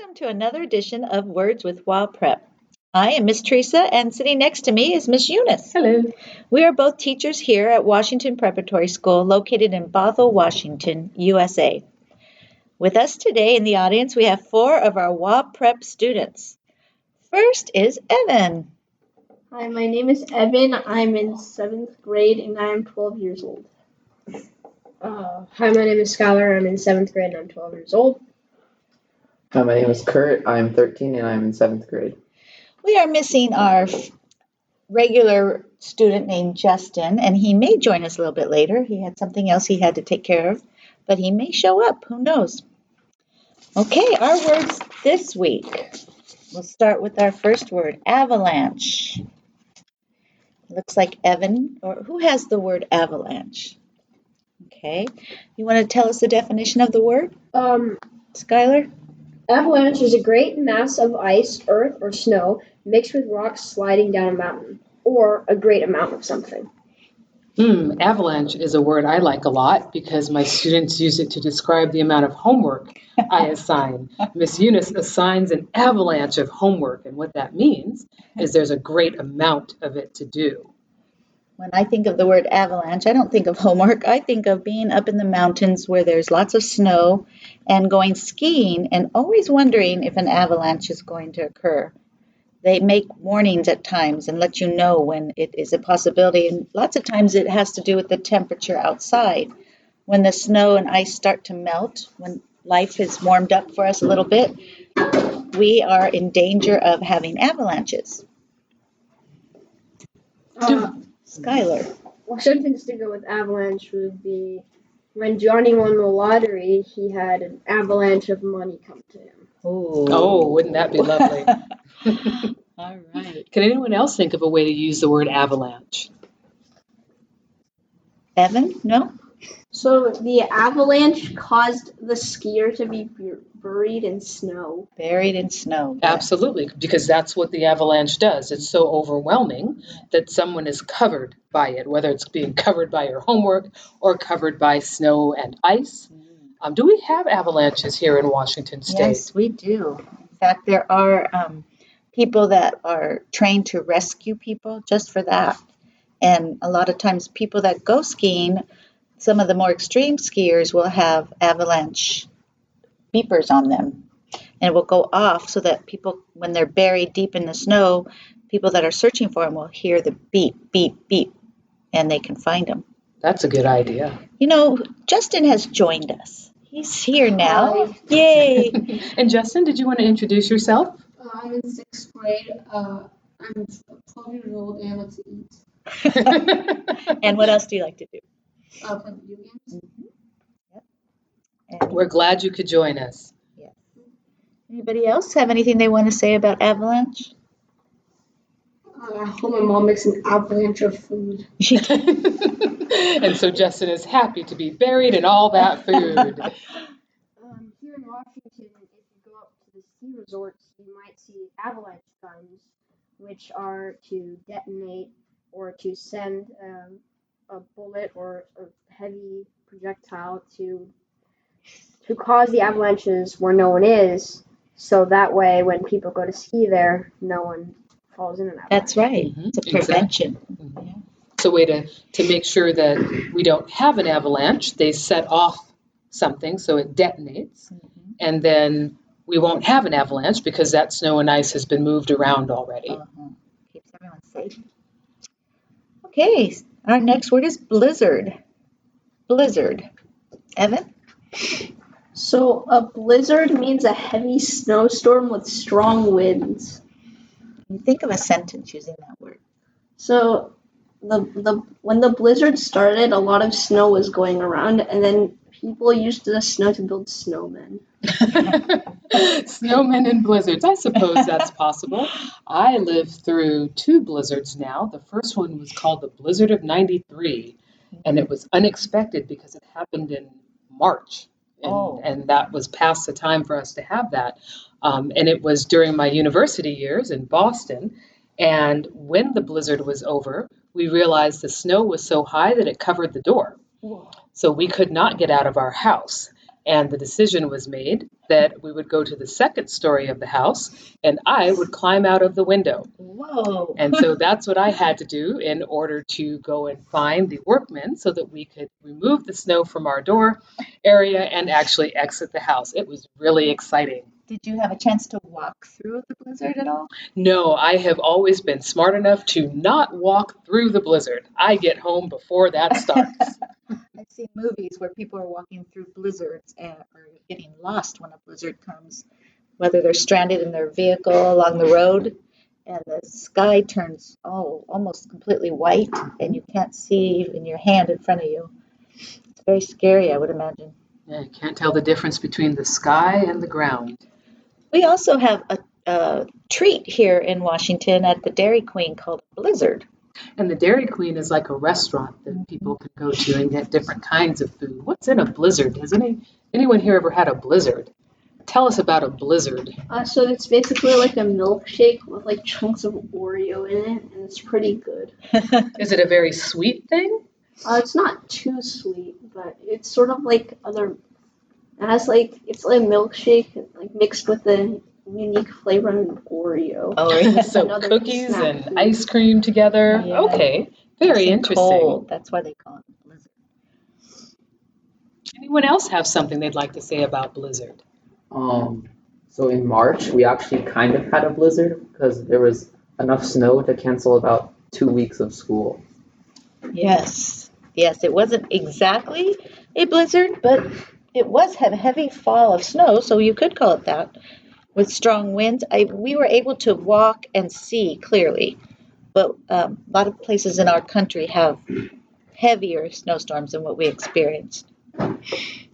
Welcome to another edition of Words with WaPrep. I am Miss Teresa, and sitting next to me is Miss Eunice. Hello. We are both teachers here at Washington Preparatory School, located in Bothell, Washington, USA. With us today in the audience, we have 4 of our WaPrep students. First is Evan. Hi, my name is Evan. I'm in 7th grade, and I am 12 years old. Hi, my name is Skylar. I'm in 7th grade, and I'm 12 years old. Hi, my name is Kurt. I'm 13 and I'm in 7th grade. We are missing our regular student named Justin, and he may join us a little bit later. He had something else he had to take care of, but he may show up. Who knows? Okay, our words this week. We'll start with our first word, avalanche. Looks like Evan, or who has the word avalanche? Okay. You want to tell us the definition of the word? Skylar? Avalanche is a great mass of ice, earth, or snow mixed with rocks sliding down a mountain, or a great amount of something. Avalanche is a word I like a lot because my students use it to describe the amount of homework I assign. Miss Eunice assigns an avalanche of homework, and what that means is there's a great amount of it to do. When I think of the word avalanche, I don't think of homework. I think of being up in the mountains where there's lots of snow and going skiing and always wondering if an avalanche is going to occur. They make warnings at times and let you know when it is a possibility. And lots of times it has to do with the temperature outside. When the snow and ice start to melt, when life has warmed up for us a little bit, we are in danger of having avalanches. Skylar. Well, some things to go with avalanche would be when Johnny won the lottery, he had an avalanche of money come to him. Ooh. Oh, wouldn't that be lovely? All right. Can anyone else think of a way to use the word avalanche? Evan? No? So the avalanche caused the skier to be buried in snow. Buried in snow. Absolutely, because that's what the avalanche does. It's so overwhelming that someone is covered by it, whether it's being covered by your homework or covered by snow and ice. Do we have avalanches here in Washington State? Yes, we do. In fact, there are people that are trained to rescue people just for that. And a lot of times people that go skiing, some of the more extreme skiers will have avalanche beepers on them. And it will go off so that people, when they're buried deep in the snow, people that are searching for them will hear the beep, beep, beep, and they can find them. That's a good idea. You know, Justin has joined us. He's here now. Yay! And Justin, did you want to introduce yourself? I'm in 6th grade. I'm 12 years old and I like to eat. And what else do you like to do? Play video games. Yep. And We're glad you could join us. yeah. Anybody else have anything they want to say about avalanche? I hope my mom makes an avalanche of food. And so Justin is happy to be buried in all that food. Here in Washington, if you go up to the ski resorts, you might see avalanche guns, which are to detonate or to send a bullet or a heavy projectile to cause the avalanches where no one is, so that way when people go to ski there, no one falls in an avalanche. That's right. It's a prevention. Exactly. Yeah. It's a way to make sure that we don't have an avalanche. They set off something so it detonates, and then we won't have an avalanche because that snow and ice has been moved around already. Keeps everyone safe. Okay, our next word is blizzard. Blizzard. Evan? So a blizzard means a heavy snowstorm with strong winds. Can you think of a sentence using that word? So when the blizzard started, a lot of snow was going around, and then people used the snow to build snowmen. Snowmen and blizzards. I suppose that's possible. I lived through 2 blizzards now. The first one was called the Blizzard of 93, and it was unexpected because it happened in March. And that was past the time for us to have that. And it was during my university years in Boston. And when the blizzard was over, we realized the snow was so high that it covered the door. So we could not get out of our house. And the decision was made that we would go to the second story of the house and I would climb out of the window. Whoa. And so that's what I had to do in order to go and find the workmen so that we could remove the snow from our door area and actually exit the house. It was really exciting. Did you have a chance to walk through the blizzard at all? No, I have always been smart enough to not walk through the blizzard. I get home before that starts. I've seen movies where people are walking through blizzards or getting lost when a blizzard comes, whether they're stranded in their vehicle along the road and the sky turns almost completely white and you can't see even your hand in front of you. It's very scary, I would imagine. Yeah, you can't tell the difference between the sky and the ground. We also have a treat here in Washington at the Dairy Queen called Blizzard. And the Dairy Queen is like a restaurant that people can go to and get different kinds of food. What's in a blizzard? Has anyone here ever had a blizzard? Tell us about a blizzard. So it's basically like a milkshake with like chunks of Oreo in it, and it's pretty good. Is it a very sweet thing? It's not too sweet, but it's sort of like it's like a milkshake like mixed with a unique flavor of Oreo. Oh, yeah. So cookies and ice cream together. Yeah. Okay, very interesting. Cold. That's why they call it blizzard. Anyone else have something they'd like to say about blizzard? So in March, we actually kind of had a blizzard because there was enough snow to cancel about 2 weeks of school. Yes, it wasn't exactly a blizzard, but it was a heavy fall of snow, so you could call it that, with strong winds. We were able to walk and see clearly, but a lot of places in our country have heavier snowstorms than what we experienced.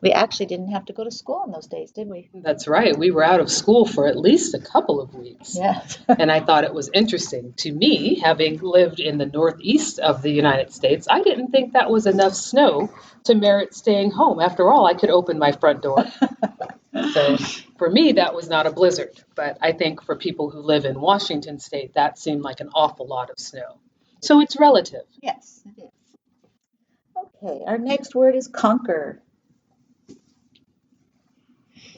We actually didn't have to go to school in those days, did we? That's right. We were out of school for at least a couple of weeks. Yes. And I thought it was interesting. To me, having lived in the northeast of the United States, I didn't think that was enough snow to merit staying home. After all, I could open my front door. So for me, that was not a blizzard. But I think for people who live in Washington State, that seemed like an awful lot of snow. So it's relative. Yes, it is. Okay, our next word is conquer.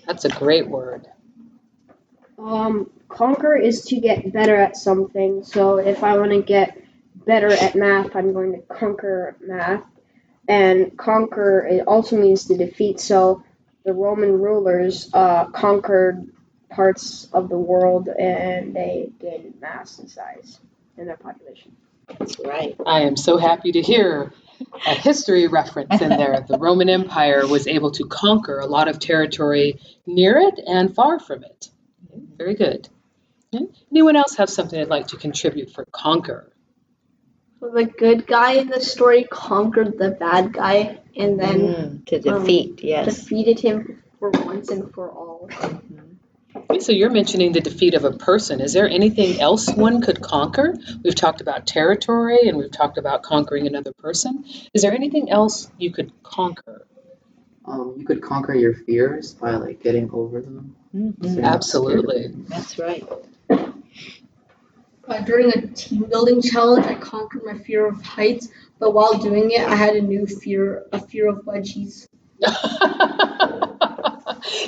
That's a great word. Conquer is to get better at something. So if I want to get better at math, I'm going to conquer math. And conquer, it also means to defeat. So the Roman rulers conquered parts of the world and they gained mass and size in their population. That's right. I am so happy to hear a history reference in there. The Roman Empire was able to conquer a lot of territory near it and far from it. Very good. Anyone else have something they'd like to contribute for conquer? So the good guy in the story conquered the bad guy and then to defeat, yes. defeated him for once and for all. Okay, so you're mentioning the defeat of a person. Is there anything else one could conquer? We've talked about territory and we've talked about conquering another person. Is there anything else you could conquer? You could conquer your fears by like getting over them. Mm-hmm. So you're not scared of Absolutely. it. That's right. During a team building challenge, I conquered my fear of heights, but while doing it, I had a fear of wedgies.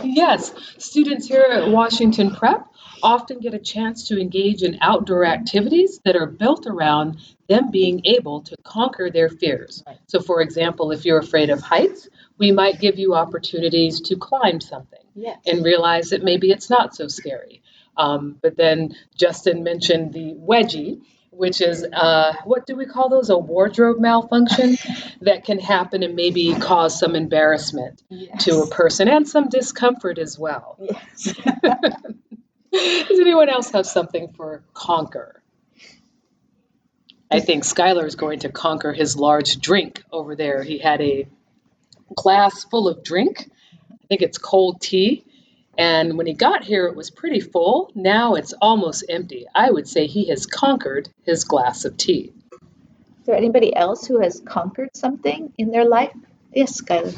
Yes, students here at Washington Prep often get a chance to engage in outdoor activities that are built around them being able to conquer their fears. Right. So, for example, if you're afraid of heights, we might give you opportunities to climb something and realize that maybe it's not so scary. But then Justin mentioned the wedgie, which is, what do we call those? A wardrobe malfunction that can happen and maybe cause some embarrassment to a person and some discomfort as well. Yes. Does anyone else have something for conquer? I think Skylar is going to conquer his large drink over there. He had a glass full of drink. I think it's cold tea. And when he got here, it was pretty full. Now it's almost empty. I would say he has conquered his glass of tea. Is there anybody else who has conquered something in their life? Yes, Skylar.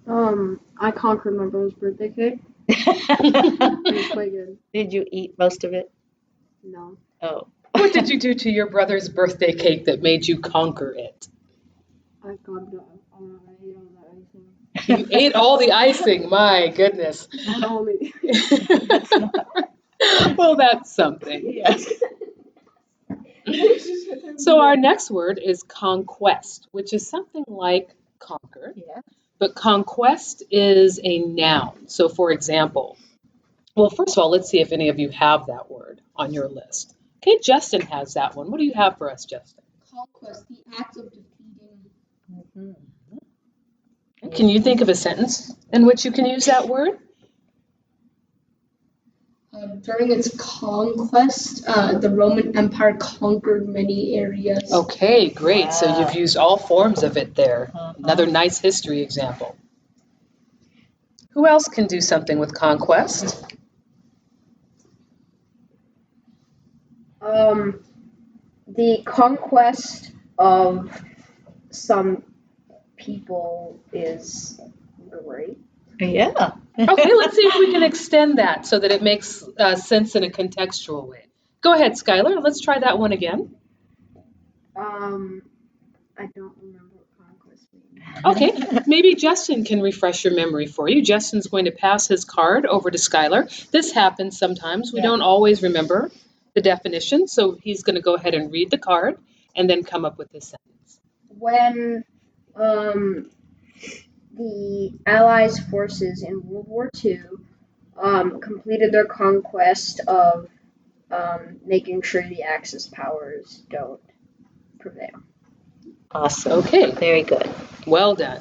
I conquered my brother's birthday cake. It was quite good. Did you eat most of it? No. Oh. What did you do to your brother's birthday cake that made you conquer it? I got it. I ate all that icing. You ate all the icing. My goodness. Not only. Well, that's something. Yes. So our next word is conquest, which is something like conquer. Yeah. But conquest is a noun. So for example, well, first of all, let's see if any of you have that word on your list. Okay, Justin has that one. What do you have for us, Justin? Conquest, the act of defeating. Mm-hmm. Can you think of a sentence in which you can use that word? During its conquest, the Roman Empire conquered many areas. Okay, great. Wow. So you've used all forms of it there. Uh-huh. Another nice history example. Who else can do something with conquest? The conquest of some people is great. Yeah. Okay, let's see if we can extend that so that it makes sense in a contextual way. Go ahead, Skylar. Let's try that one again. I don't remember what conquest means. Okay, maybe Justin can refresh your memory for you. Justin's going to pass his card over to Skylar. This happens sometimes. We don't always remember the definition, so he's going to go ahead and read the card and then come up with this sentence. When the Allies forces in World War II completed their conquest of making sure the Axis powers don't prevail. Awesome. Okay, Very good. well done.